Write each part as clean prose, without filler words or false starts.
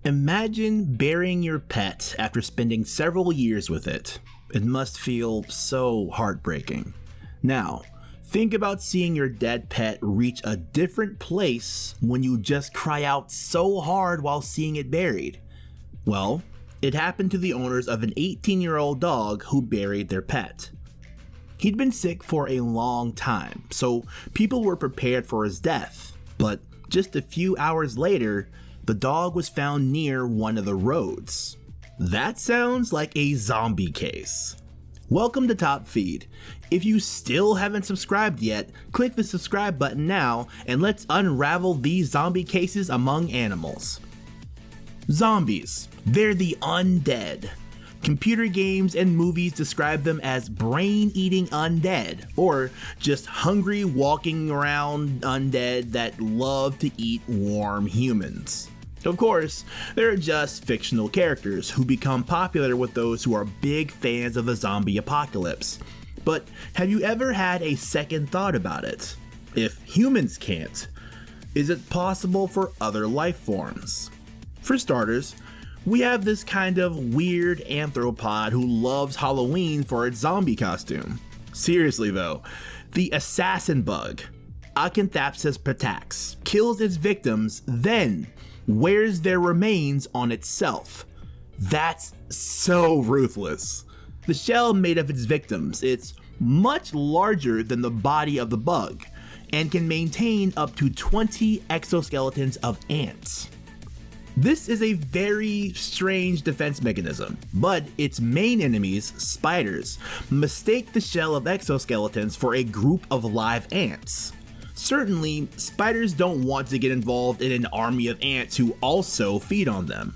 Imagine burying your pet after spending several years with it. It must feel so heartbreaking. Now, think about seeing your dead pet reach a different place when you just cry out so hard while seeing it buried. Well, it happened to the owners of an 18-year-old dog who buried their pet. He'd been sick for a long time, so people were prepared for his death, but just a few hours later, the dog was found near one of the roads. That sounds like a zombie case. Welcome to Top Feed. If you still haven't subscribed yet, click the subscribe button now and let's unravel these zombie cases among animals. Zombies. They're the undead. Computer games and movies describe them as brain-eating undead, or just hungry walking around undead that love to eat warm humans. Of course, they're just fictional characters who become popular with those who are big fans of the zombie apocalypse. But have you ever had a second thought about it? If humans can't, is it possible for other life forms? For starters, we have this kind of weird anthropod who loves Halloween for its zombie costume. Seriously though, the assassin bug, Acanthapsis petax, kills its victims, then wears their remains on itself. That's so ruthless. The shell made of its victims, it's much larger than the body of the bug, and can maintain up to 20 exoskeletons of ants. This is a very strange defense mechanism, but its main enemies, spiders, mistake the shell of exoskeletons for a group of live ants. Certainly, spiders don't want to get involved in an army of ants who also feed on them.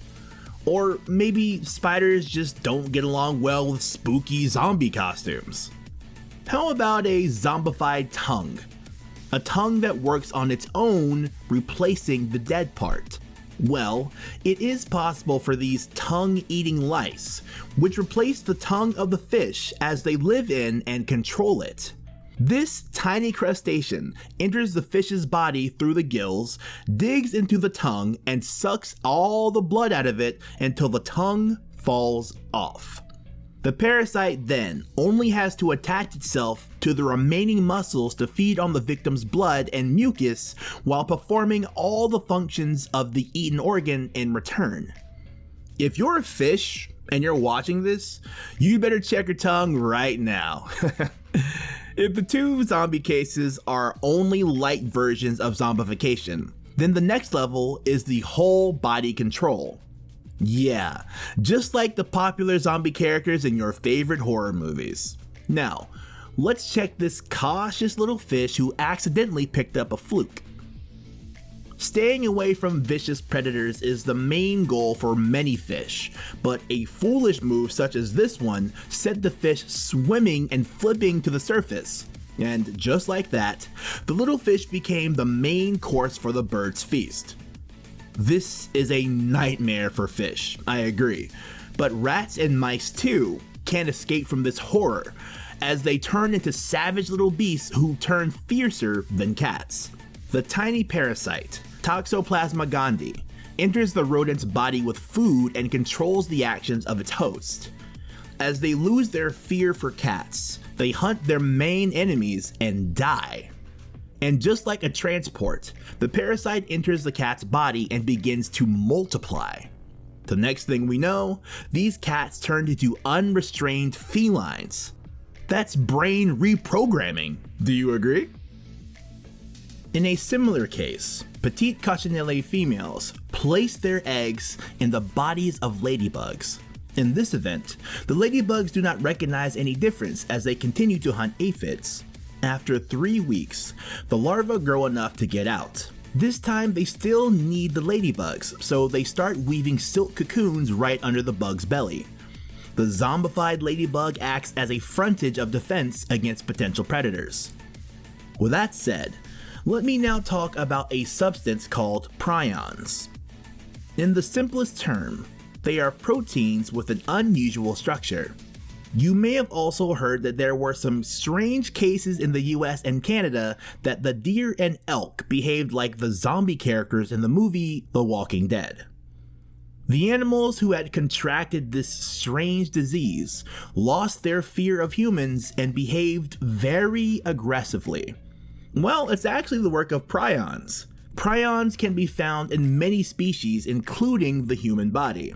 Or maybe spiders just don't get along well with spooky zombie costumes. How about a zombified tongue? A tongue that works on its own, replacing the dead part. Well, it is possible for these tongue-eating lice, which replace the tongue of the fish as they live in and control it. This tiny crustacean enters the fish's body through the gills, digs into the tongue, and sucks all the blood out of it until the tongue falls off. The parasite then only has to attach itself to the remaining muscles to feed on the victim's blood and mucus while performing all the functions of the eaten organ in return. If you're a fish and you're watching this, you better check your tongue right now. If the two zombie cases are only light versions of zombification, then the next level is the whole body control. Yeah, just like the popular zombie characters in your favorite horror movies. Now, let's check this cautious little fish who accidentally picked up a fluke. Staying away from vicious predators is the main goal for many fish, but a foolish move such as this one sent the fish swimming and flipping to the surface. And just like that, the little fish became the main course for the bird's feast. This is a nightmare for fish, I agree, but rats and mice too can't escape from this horror, as they turn into savage little beasts who turn fiercer than cats. The tiny parasite, Toxoplasma gondii, enters the rodent's body with food and controls the actions of its host. As they lose their fear for cats, they hunt their main enemies and die. And just like a transport, the parasite enters the cat's body and begins to multiply. The next thing we know, these cats turned into unrestrained felines. That's brain reprogramming, do you agree? In a similar case, petite coccinelle females place their eggs in the bodies of ladybugs. In this event, the ladybugs do not recognize any difference as they continue to hunt aphids. After 3 weeks, the larvae grow enough to get out. This time they still need the ladybugs, so they start weaving silk cocoons right under the bug's belly. The zombified ladybug acts as a frontage of defense against potential predators. With that said, let me now talk about a substance called prions. In the simplest term, they are proteins with an unusual structure. You may have also heard that there were some strange cases in the US and Canada that the deer and elk behaved like the zombie characters in the movie The Walking Dead. The animals who had contracted this strange disease lost their fear of humans and behaved very aggressively. Well, it's actually the work of prions. Prions can be found in many species, including the human body.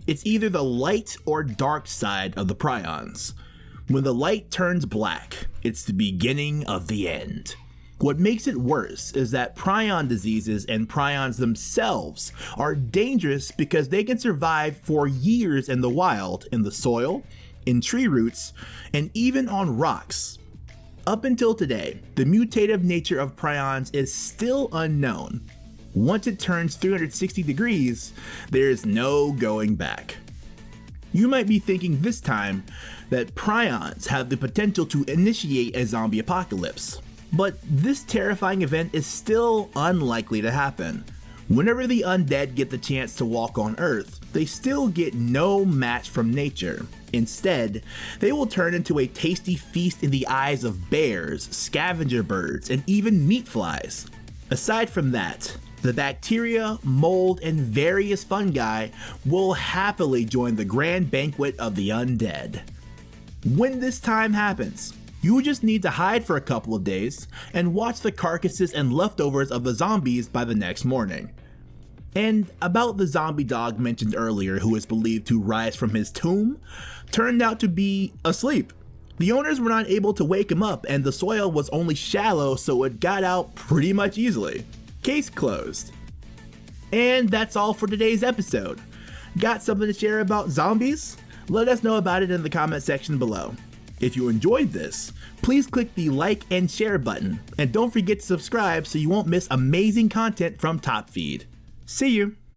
It's either the light or dark side of the prions. When the light turns black, it's the beginning of the end. What makes it worse is that prion diseases and prions themselves are dangerous because they can survive for years in the wild, in the soil, in tree roots, and even on rocks. Up until today, the mutative nature of prions is still unknown. Once it turns 360 degrees, there's no going back. You might be thinking this time that prions have the potential to initiate a zombie apocalypse, but this terrifying event is still unlikely to happen. Whenever the undead get the chance to walk on Earth, they still get no match from nature. Instead, they will turn into a tasty feast in the eyes of bears, scavenger birds, and even meat flies. Aside from that, the bacteria, mold, and various fungi will happily join the grand banquet of the undead. When this time happens, you just need to hide for a couple of days and watch the carcasses and leftovers of the zombies by the next morning. And about the zombie dog mentioned earlier who is believed to rise from his tomb, turned out to be asleep. The owners were not able to wake him up and the soil was only shallow, so it got out pretty much easily. Case closed. And that's all for today's episode. Got something to share about zombies? Let us know about it in the comment section below. If you enjoyed this, please click the like and share button, and don't forget to subscribe so you won't miss amazing content from Top Feed. See you!